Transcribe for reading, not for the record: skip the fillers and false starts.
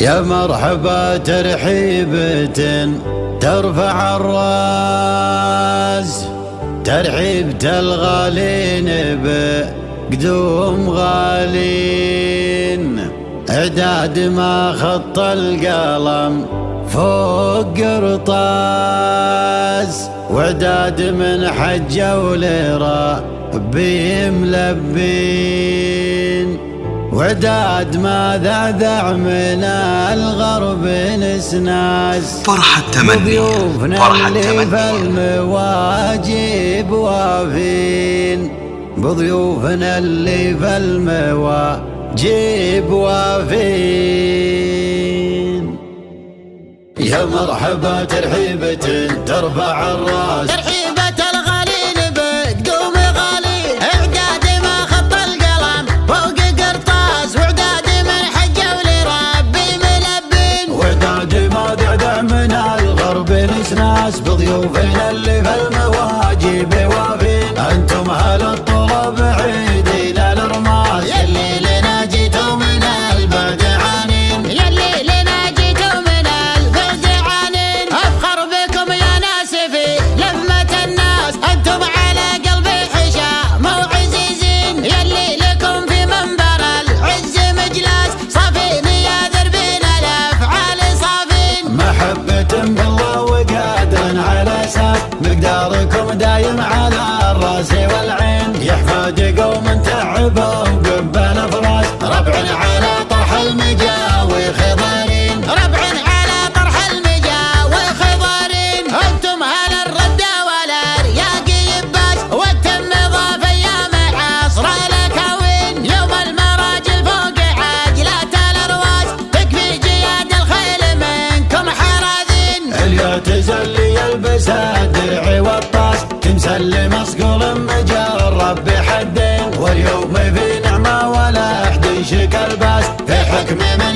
يا مرحبا ترحيبة ترفع الراس، ترحيبة الغالين بقدوم غالين، اعداد ما خط القلم فوق قرطاس، واعداد من حجة ولربي ملبين، وعداد ما ذعذع من الغرب نسناس. فرحة تمني، فرحة اللي فالمواجب وافين، بضيوفنا اللي فالمواجب وافين. يا مرحبا ترحيبة ترفع الراس، ناس بضيوفنا اللي فالمواجب وافين. انتم اهل الطلب عيدين الارماس، يلي لنا جيتوا من البعد عنين، يلي لنا جيتوا من البعد عنين. افخر بكم يا ناس في لمة الناس، انتم على قلبي حشام وعزيزين، يلي لكم في منبر العز مجلاس، صافين يا دربين الافعال صافين. محبة بالله على اساس مقداركم دايم على الراس والعين، يحفاد قوم تعبوا قبل فراس، ربع على طرح المجاوي خضارين، ربع على طرح المجاوي خضارين. انتم هل الردة والارياق يباس، والتم ضاف ايام عصر الاكاوين، يوم المراجل فوق عجلات الارواس، تكفي جياد الخيل منكم حراذين. اليعتزل يلبس الدرع والطاس، تمثل مصقول مجرب بحدين، واليوم في نعمة ولا احد يشك الباس، في حكم من